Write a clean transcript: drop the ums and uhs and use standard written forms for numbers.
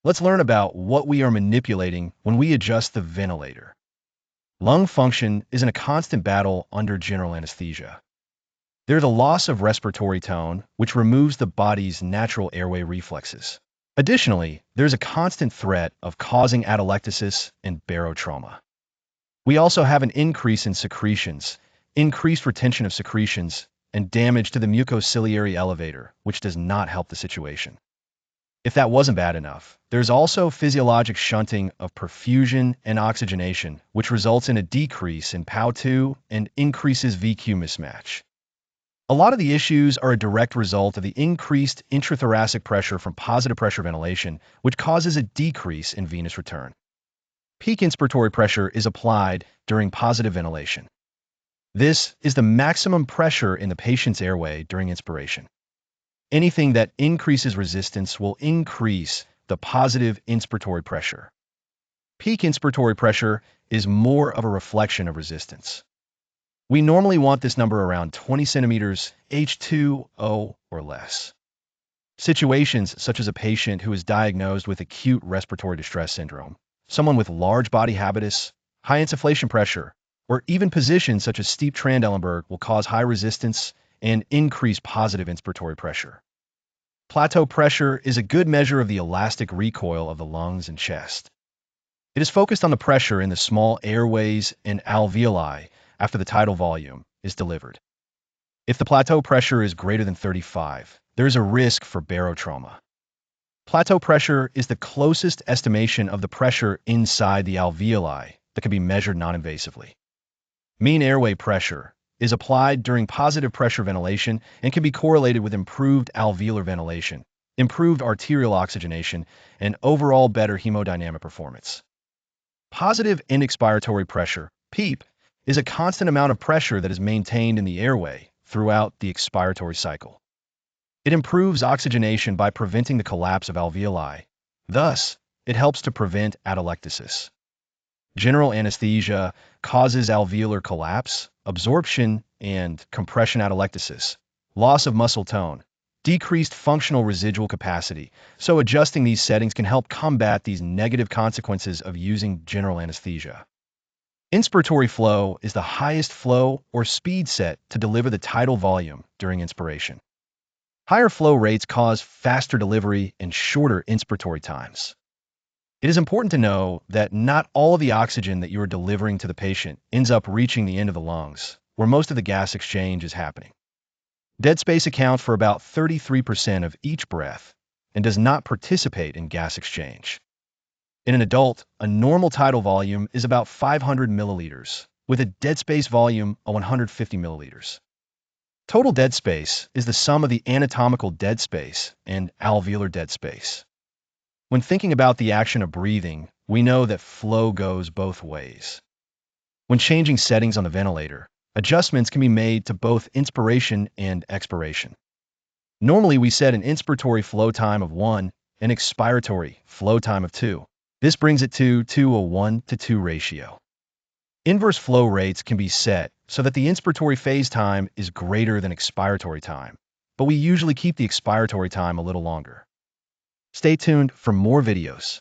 Let's learn about what we are manipulating when we adjust the ventilator. Lung function is in a constant battle under general anesthesia. There's a loss of respiratory tone, which removes the body's natural airway reflexes. Additionally, there's a constant threat of causing atelectasis and barotrauma. We also have an increase in secretions, increased retention of secretions, and damage to the mucociliary elevator, which does not help the situation. If that wasn't bad enough, there's also physiologic shunting of perfusion and oxygenation, which results in a decrease in POW2 and increases VQ mismatch. A lot of the issues are a direct result of the increased intrathoracic pressure from positive pressure ventilation, which causes a decrease in venous return. Peak inspiratory pressure is applied during positive ventilation. This is the maximum pressure in the patient's airway during inspiration. Anything that increases resistance will increase the positive inspiratory pressure. Peak inspiratory pressure is more of a reflection of resistance. We normally want this number around 20 centimeters H2O or less. Situations such as a patient who is diagnosed with acute respiratory distress syndrome, someone with large body habitus, high insufflation pressure, or even positions such as steep Trendelenburg will cause high resistance and increased positive inspiratory pressure. Plateau pressure is a good measure of the elastic recoil of the lungs and chest. It is focused on the pressure in the small airways and alveoli after the tidal volume is delivered. If the plateau pressure is greater than 35, there is a risk for barotrauma. Plateau pressure is the closest estimation of the pressure inside the alveoli that can be measured non-invasively. Mean airway pressure is applied during positive pressure ventilation and can be correlated with improved alveolar ventilation, improved arterial oxygenation, and overall better hemodynamic performance. Positive end expiratory pressure, PEEP, is a constant amount of pressure that is maintained in the airway throughout the expiratory cycle. It improves oxygenation by preventing the collapse of alveoli. Thus, it helps to prevent atelectasis. General anesthesia causes alveolar collapse, absorption, and compression atelectasis, loss of muscle tone, decreased functional residual capacity, so adjusting these settings can help combat these negative consequences of using general anesthesia. Inspiratory flow is the highest flow or speed set to deliver the tidal volume during inspiration. Higher flow rates cause faster delivery and shorter inspiratory times. It is important to know that not all of the oxygen that you are delivering to the patient ends up reaching the end of the lungs, where most of the gas exchange is happening. Dead space accounts for about 33% of each breath and does not participate in gas exchange. In an adult, a normal tidal volume is about 500 milliliters, with a dead space volume of 150 milliliters. Total dead space is the sum of the anatomical dead space and alveolar dead space. When thinking about the action of breathing, we know that flow goes both ways. When changing settings on the ventilator, adjustments can be made to both inspiration and expiration. Normally, we set an inspiratory flow time of 1 and expiratory flow time of 2. This brings it to a 1-to-2 ratio. Inverse flow rates can be set so that the inspiratory phase time is greater than expiratory time, but we usually keep the expiratory time a little longer. Stay tuned for more videos.